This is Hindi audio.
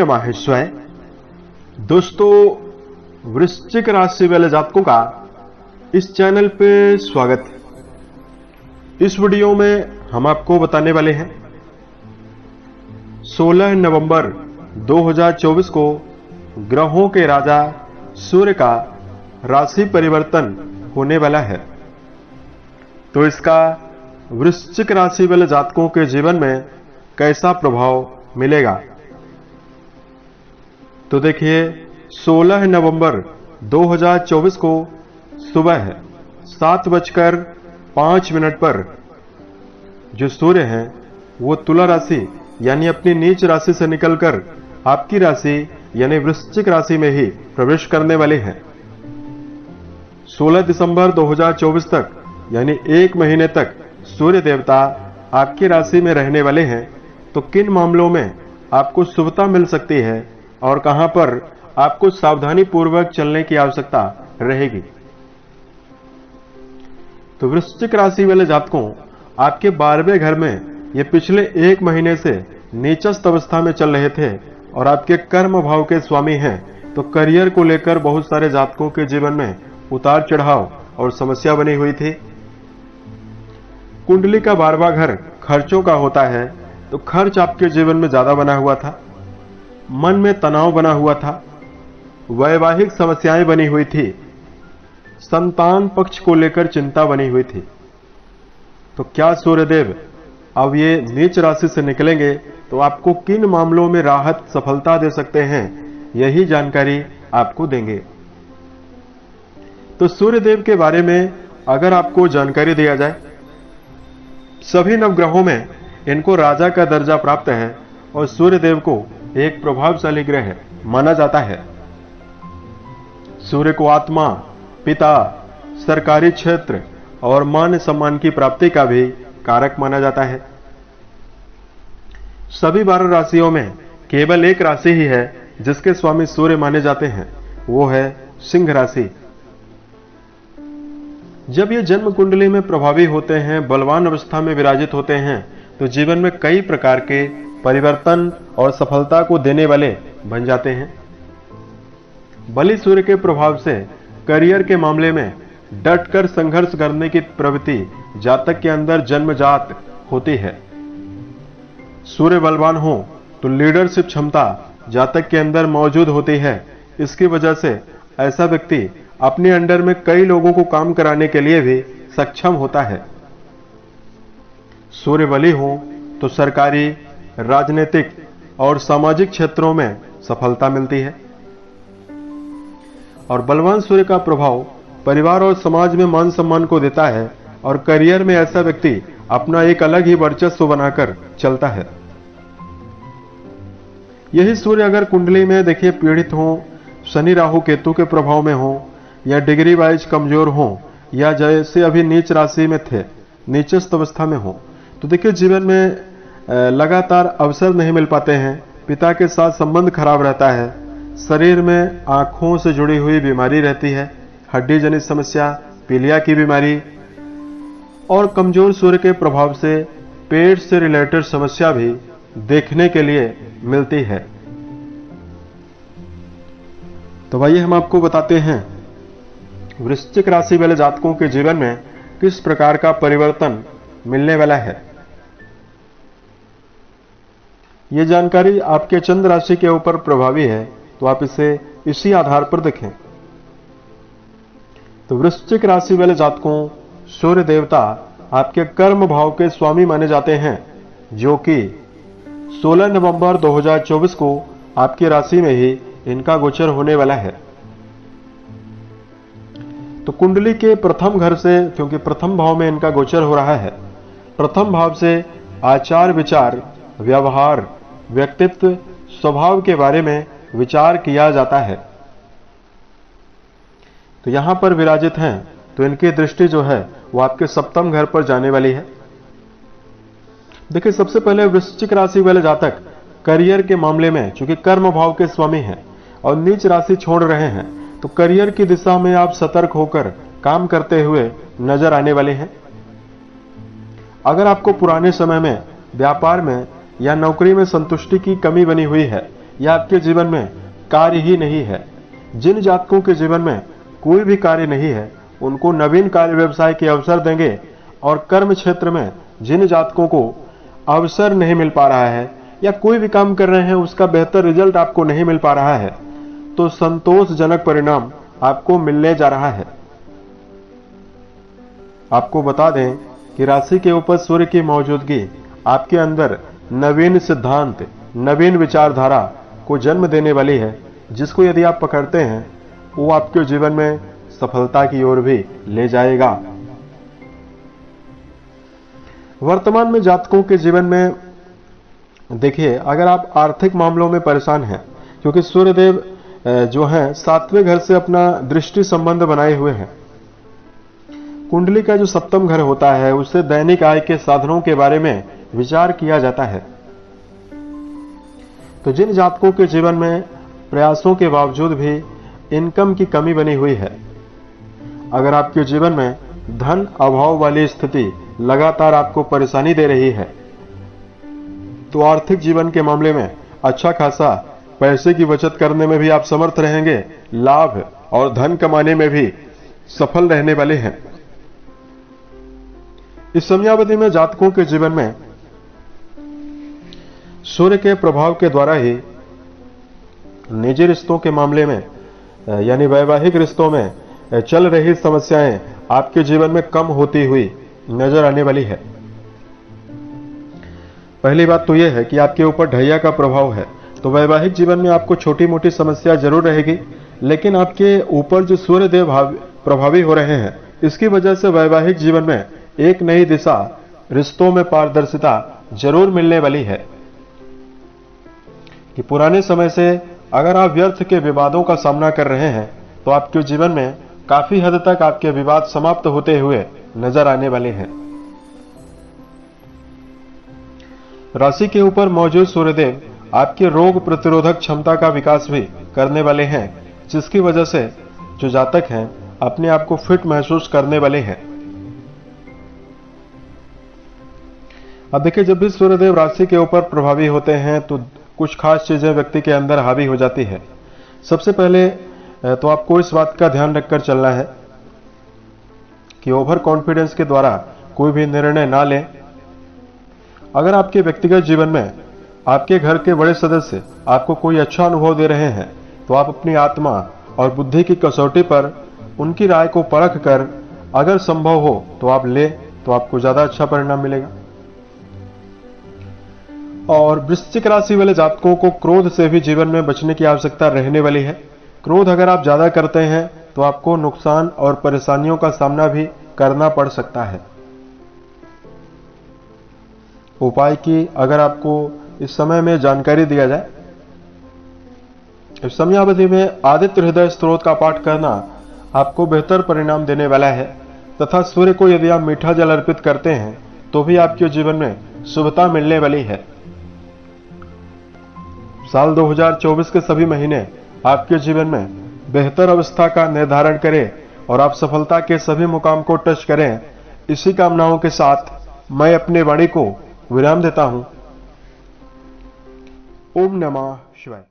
माहेश्वर। दोस्तों, वृश्चिक राशि वाले जातकों का इस चैनल पे स्वागत है। इस वीडियो में हम आपको बताने वाले हैं 16 नवंबर 2024 को ग्रहों के राजा सूर्य का राशि परिवर्तन होने वाला है। तो इसका वृश्चिक राशि वाले जातकों के जीवन में कैसा प्रभाव मिलेगा। तो देखिए, 16 नवंबर 2024 को सुबह 7:05 पर जो सूर्य हैं वो तुला राशि यानी अपनी नीच राशि से निकलकर आपकी राशि यानी वृश्चिक राशि में ही प्रवेश करने वाले हैं। 16 दिसंबर 2024 तक यानी 1 महीने तक सूर्य देवता आपकी राशि में रहने वाले हैं। तो किन मामलों में आपको शुभता मिल सकती है और कहां पर आपको सावधानी पूर्वक चलने की आवश्यकता रहेगी। तो वृश्चिक राशि वाले जातकों, आपके 12वें घर में ये पिछले 1 महीने से नीचस्थ अवस्था में चल रहे थे और आपके कर्म भाव के स्वामी हैं। तो करियर को लेकर बहुत सारे जातकों के जीवन में उतार चढ़ाव और समस्या बनी हुई थी। कुंडली का 12वां घर खर्चों का होता है, तो खर्च आपके जीवन में ज्यादा बना हुआ था, मन में तनाव बना हुआ था, वैवाहिक समस्याएं बनी हुई थी, संतान पक्ष को लेकर चिंता बनी हुई थी। तो क्या सूर्यदेव अब ये नीच राशि से निकलेंगे तो आपको किन मामलों में राहत सफलता दे सकते हैं, यही जानकारी आपको देंगे। तो सूर्यदेव के बारे में अगर आपको जानकारी दिया जाए, सभी नवग्रहों में इनको राजा का दर्जा प्राप्त है और सूर्यदेव को एक प्रभावशाली ग्रह माना जाता है। सूर्य को आत्मा, पिता, सरकारी क्षेत्र और मान सम्मान की प्राप्ति का भी कारक माना जाता है। सभी 12 राशियों में केवल एक राशि ही है जिसके स्वामी सूर्य माने जाते हैं, वो है सिंह राशि। जब ये जन्म कुंडली में प्रभावी होते हैं, बलवान अवस्था में विराजित होते हैं, तो जीवन में कई प्रकार के परिवर्तन और सफलता को देने वाले बन जाते हैं। बलि सूर्य के प्रभाव से करियर के मामले में डटकर संघर्ष करने की प्रवृत्ति जातक के अंदर जन्मजात होती है। सूर्य बलवान हो तो लीडरशिप क्षमता जातक के अंदर मौजूद होती है। इसकी वजह से ऐसा व्यक्ति अपने अंडर में कई लोगों को काम कराने के लिए भी सक्षम होता है। सूर्य बली हो तो सरकारी, राजनीतिक और सामाजिक क्षेत्रों में सफलता मिलती है। और बलवान सूर्य का प्रभाव परिवार और समाज में मान सम्मान को देता है और करियर में ऐसा व्यक्ति अपना एक अलग ही वर्चस्व बनाकर चलता है। यही सूर्य अगर कुंडली में देखिए पीड़ित हो, शनि राहु केतु के प्रभाव में हो या डिग्री वाइज कमजोर हो या जैसे अभी नीच राशि में थे, नीचस्थ अवस्था में हो, तो देखिए जीवन में लगातार अवसर नहीं मिल पाते हैं। पिता के साथ संबंध खराब रहता है, शरीर में आंखों से जुड़ी हुई बीमारी रहती है, हड्डी जनित समस्या, पीलिया की बीमारी और कमजोर सूर्य के प्रभाव से पेट से रिलेटेड समस्या भी देखने के लिए मिलती है। तो आइए हम आपको बताते हैं वृश्चिक राशि वाले जातकों के जीवन में किस प्रकार का परिवर्तन मिलने वाला है। यह जानकारी आपके चंद्र राशि के ऊपर प्रभावी है, तो आप इसे इसी आधार पर देखें। तो वृश्चिक राशि वाले जातकों, सूर्य देवता आपके कर्म भाव के स्वामी माने जाते हैं, जो कि 16 नवंबर 2024 को आपकी राशि में ही इनका गोचर होने वाला है। तो कुंडली के प्रथम घर से, क्योंकि प्रथम भाव में इनका गोचर हो रहा है, प्रथम भाव से आचार विचार, व्यवहार, व्यक्तित्व, स्वभाव के बारे में विचार किया जाता है। तो यहां पर विराजित हैं, तो इनकी दृष्टि जो है वो आपके सप्तम घर पर जाने वाली है। देखिए, सबसे पहले वृश्चिक राशि वाले जातक करियर के मामले में चूंकि कर्म भाव के स्वामी हैं और नीच राशि छोड़ रहे हैं, तो करियर की दिशा में आप सतर्क होकर काम करते हुए नजर आने वाले हैं। अगर आपको पुराने समय में व्यापार में या नौकरी में संतुष्टि की कमी बनी हुई है या आपके जीवन में कार्य ही नहीं है। जिन जातकों के जीवन में कोई भी कार्य नहीं है, उनको नवीन कार्य व्यवसाय के अवसर देंगे। और कर्म क्षेत्र में जिन जातकों को अवसर नहीं मिल पा रहा है या कोई भी काम कर रहे हैं उसका बेहतर रिजल्ट आपको नहीं मिल पा रहा है, तो संतोषजनक परिणाम आपको मिलने जा रहा है। आपको बता दें कि राशि के ऊपर सूर्य की मौजूदगी आपके अंदर नवीन सिद्धांत, नवीन विचारधारा को जन्म देने वाली है, जिसको यदि आप पकड़ते हैं वो आपके जीवन में सफलता की ओर भी ले जाएगा। वर्तमान में जातकों के जीवन में देखिए, अगर आप आर्थिक मामलों में परेशान हैं, क्योंकि सूर्यदेव जो हैं 7वें घर से अपना दृष्टि संबंध बनाए हुए हैं। कुंडली का जो 7वां घर होता है उससे दैनिक आय के साधनों के बारे में विचार किया जाता है। तो जिन जातकों के जीवन में प्रयासों के बावजूद भी इनकम की कमी बनी हुई है, अगर आपके जीवन में धन अभाव वाली स्थिति लगातार आपको परेशानी दे रही है, तो आर्थिक जीवन के मामले में अच्छा खासा पैसे की बचत करने में भी आप समर्थ रहेंगे, लाभ और धन कमाने में भी सफल रहने वाले हैं। इस समयावधि में जातकों के जीवन में सूर्य के प्रभाव के द्वारा ही निजी रिश्तों के मामले में यानी वैवाहिक रिश्तों में चल रही समस्याएं आपके जीवन में कम होती हुई नजर आने वाली है। पहली बात तो यह है कि आपके ऊपर ढैया का प्रभाव है, तो वैवाहिक जीवन में आपको छोटी मोटी समस्या जरूर रहेगी, लेकिन आपके ऊपर जो सूर्यदेव प्रभावी हो रहे हैं, इसकी वजह से वैवाहिक जीवन में एक नई दिशा, रिश्तों में पारदर्शिता जरूर मिलने वाली है। कि पुराने समय से अगर आप व्यर्थ के विवादों का सामना कर रहे हैं, तो आपके जीवन में काफी हद तक आपके विवाद समाप्त होते हुए नजर आने वाले हैं। राशि के ऊपर मौजूद सूर्यदेव आपके रोग प्रतिरोधक क्षमता का विकास भी करने वाले हैं, जिसकी वजह से जो जातक हैं अपने आप को फिट महसूस करने वाले हैं। अब देखिए, जब भी सूर्यदेव राशि के ऊपर प्रभावी होते हैं तो कुछ खास चीजें व्यक्ति के अंदर हावी हो जाती है। सबसे पहले तो आपको इस बात का ध्यान रखकर चलना है कि ओवर कॉन्फिडेंस के द्वारा कोई भी निर्णय ना लें। अगर आपके व्यक्तिगत जीवन में आपके घर के बड़े सदस्य आपको कोई अच्छा अनुभव दे रहे हैं, तो आप अपनी आत्मा और बुद्धि की कसौटी पर उनकी राय को परख कर अगर संभव हो तो आप ले, तो आपको ज्यादा अच्छा परिणाम मिलेगा। और वृश्चिक राशि वाले जातकों को क्रोध से भी जीवन में बचने की आवश्यकता रहने वाली है। क्रोध अगर आप ज्यादा करते हैं तो आपको नुकसान और परेशानियों का सामना भी करना पड़ सकता है। उपाय की अगर आपको इस समय में जानकारी दिया जाए, इस समयावधि में आदित्य हृदय स्तोत्र का पाठ करना आपको बेहतर परिणाम देने वाला है, तथा सूर्य को यदि आप मीठा जल अर्पित करते हैं तो भी आपके जीवन में शुभता मिलने वाली है। साल 2024 के सभी महीने आपके जीवन में बेहतर अवस्था का निर्धारण करें और आप सफलता के सभी मुकाम को टच करें। इसी कामनाओं के साथ मैं अपने वाणी को विराम देता हूं। ओम नमः शिवाय।